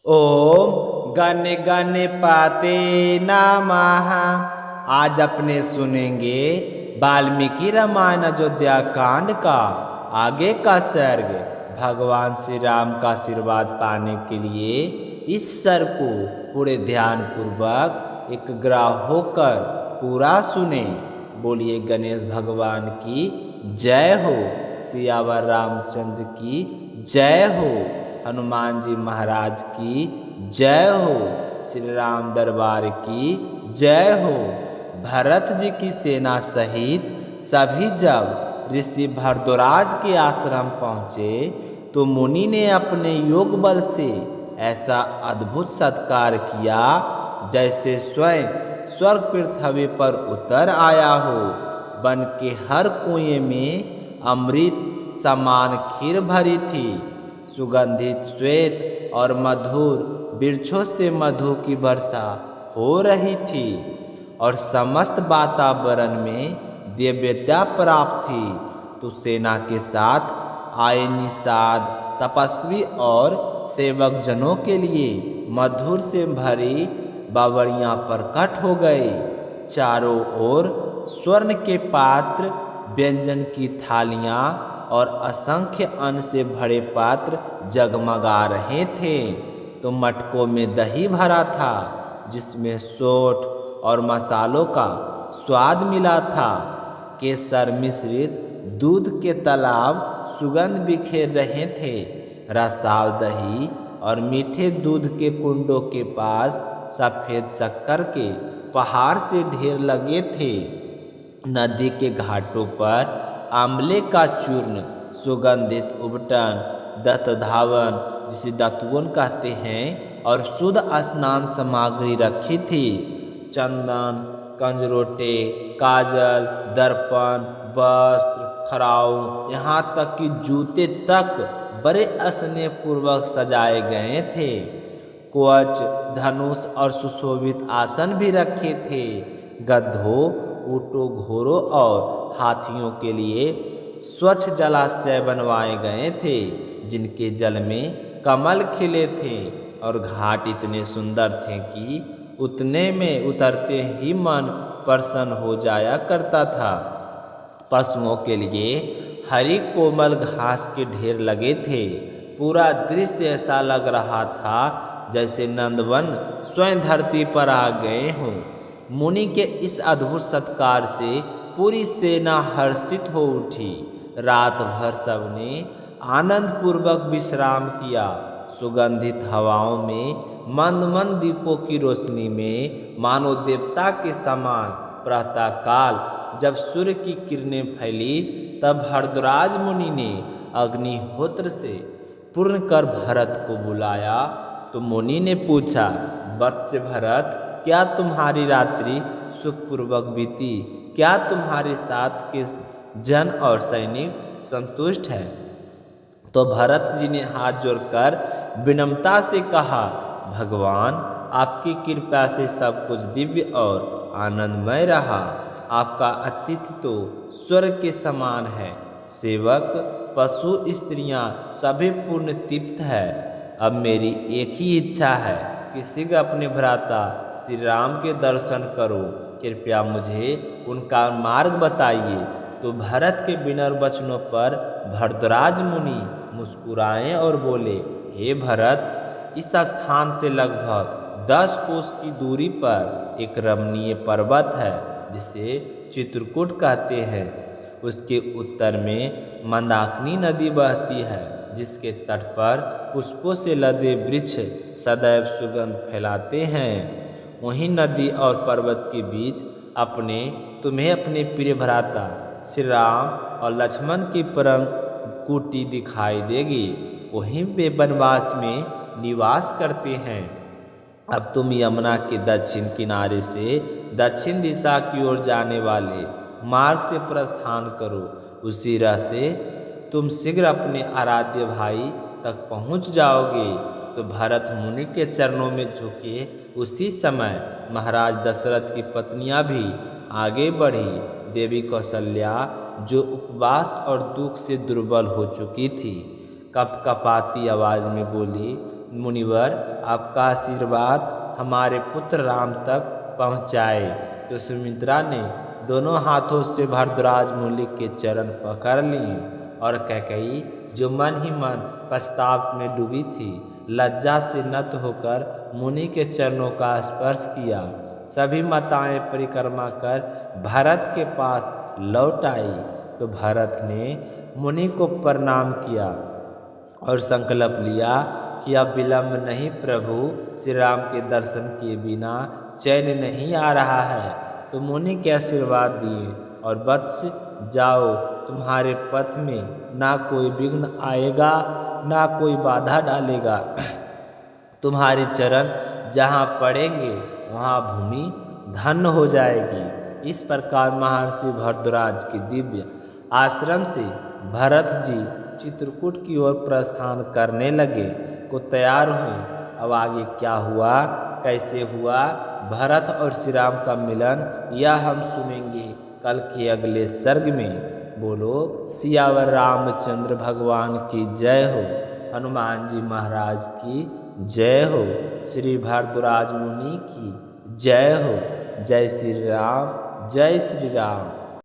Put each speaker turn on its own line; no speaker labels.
ओम गण गणपते नमः। आज अपने सुनेंगे वाल्मीकि रामायण अयोध्या कांड का आगे का सर्ग। भगवान श्री राम का आशीर्वाद पाने के लिए इस सर्ग को पूरे ध्यान पूर्वक एकग्रह होकर पूरा सुने। बोलिए गणेश भगवान की जय हो, सियावर रामचंद्र की जय हो, हनुमान जी महाराज की जय हो, श्री राम दरबार की जय हो। भरत जी की सेना सहित सभी जब ऋषि भरद्वाज के आश्रम पहुँचे तो मुनि ने अपने योग बल से ऐसा अद्भुत सत्कार किया जैसे स्वयं स्वर्ग पृथ्वी पर उतर आया हो। वन के हर कुएं में अमृत समान खीर भरी थी। सुगंधित श्वेत और मधुर वृक्षों से मधु की वर्षा हो रही थी और समस्त वातावरण में दिव्यता प्राप्त थी। तो सेना के साथ आए निषाद तपस्वी और सेवक जनों के लिए मधुर से भरी बावड़ियाँ प्रकट हो गई। चारों ओर स्वर्ण के पात्र, व्यंजन की थालियाँ और असंख्य अन्न से भरे पात्र जगमगा रहे थे। तो मटकों में दही भरा था जिसमें सोंठ और मसालों का स्वाद मिला था। केसर मिश्रित दूध के तालाब सुगंध बिखेर रहे थे। रसाल दही और मीठे दूध के कुंडों के पास सफ़ेद शक्कर के पहाड़ से ढेर लगे थे। नदी के घाटों पर आंवले का चूर्ण, सुगंधित उबटन, दंतधावन जिसे दातुन कहते हैं, और शुद्ध स्नान सामग्री रखी थी। चंदन, कंजरोटे, काजल, दर्पण, वस्त्र, खराउ, यहाँ तक कि जूते तक बड़े स्नेह पूर्वक सजाए गए थे। कवच, धनुष और सुशोभित आसन भी रखे थे। गधों, ऊँटों, घोड़ों और हाथियों के लिए स्वच्छ जलाशय बनवाए गए थे जिनके जल में कमल खिले थे। और घाट इतने सुंदर थे कि उतने में उतरते ही मन प्रसन्न हो जाया करता था। पशुओं के लिए हरी कोमल घास के ढेर लगे थे। पूरा दृश्य ऐसा लग रहा था जैसे नंदवन स्वयं धरती पर आ गए हों। मुनि के इस अद्भुत सत्कार से पूरी सेना हर्षित हो उठी। रात भर सबने आनंद पूर्वक विश्राम किया। सुगंधित हवाओं में मंद मंद दीपों की रोशनी में मानो देवता के समान प्रातःकाल जब सूर्य की किरणें फैली तब भरद्वाज मुनि ने अग्निहोत्र से पूर्ण कर भरत को बुलाया। तो मुनि ने पूछा, वत्स भरत, क्या तुम्हारी रात्रि सुखपूर्वक बीती? क्या तुम्हारे साथ के जन और सैनिक संतुष्ट है? तो भरत जी ने हाथ जोड़कर विनम्रता से कहा, भगवान, आपकी कृपा से सब कुछ दिव्य और आनंदमय रहा। आपका आतिथ्य तो स्वर्ग के समान है। सेवक, पशु, स्त्रियां सभी पूर्ण तृप्त है। अब मेरी एक ही इच्छा है कि शीघ्र अपने भ्राता श्री राम के दर्शन करो। कृपया मुझे उनका मार्ग बताइए। तो भरत के विनम्र वचनों पर भरद्वाज मुनि मुस्कुराए और बोले, हे भरत, इस स्थान से लगभग 10 कोस की दूरी पर एक रमणीय पर्वत है जिसे चित्रकूट कहते हैं। उसके उत्तर में मंदाकिनी नदी बहती है जिसके तट पर पुष्पों से लदे वृक्ष सदैव सुगंध फैलाते हैं। वहीं नदी और पर्वत के बीच तुम्हें अपने प्रिय भ्राता श्री राम और लक्ष्मण की परम कुटी दिखाई देगी। वहीं वे वनवास में निवास करते हैं। अब तुम यमुना के दक्षिण किनारे से दक्षिण दिशा की ओर जाने वाले मार्ग से प्रस्थान करो। उसी राह से तुम शीघ्र अपने आराध्य भाई तक पहुंच जाओगे। तो भरत मुनि के चरणों में झुके। उसी समय महाराज दशरथ की पत्नियां भी आगे बढ़ी। देवी कौशल्या, जो उपवास और दुख से दुर्बल हो चुकी थी, कपकपाती आवाज में बोली, मुनिवर आपका आशीर्वाद हमारे पुत्र राम तक पहुँचाए। तो सुमित्रा ने दोनों हाथों से भरद्वाज मुनि के चरण पकड़ लिए और कैकेयी जो मन ही मन पश्चाताप में डूबी थी, लज्जा से नत होकर मुनि के चरणों का स्पर्श किया। सभी माताएं परिक्रमा कर भरत के पास लौट आई। तो भरत ने मुनि को प्रणाम किया और संकल्प लिया कि अब विलंब नहीं प्रभु, श्री राम के दर्शन किए बिना चैन नहीं आ रहा है। तो मुनि के आशीर्वाद दिए और वत्स जाओ, तुम्हारे पथ में ना कोई विघ्न आएगा, ना कोई बाधा डालेगा। तुम्हारे चरण जहाँ पड़ेंगे वहाँ भूमि धन्य हो जाएगी। इस प्रकार महर्षि भरद्वाज के दिव्य आश्रम से भरत जी चित्रकूट की ओर प्रस्थान करने लगे को तैयार हुए। अब आगे क्या हुआ, कैसे हुआ भरत और श्री राम का मिलन, यह हम सुनेंगे कल के अगले सर्ग में। बोलो सियावर रामचंद्र भगवान की जय हो, हनुमान जी महाराज की जय हो, श्री भरद्वाज मुनि की जय हो। जय श्री राम, जय श्री राम।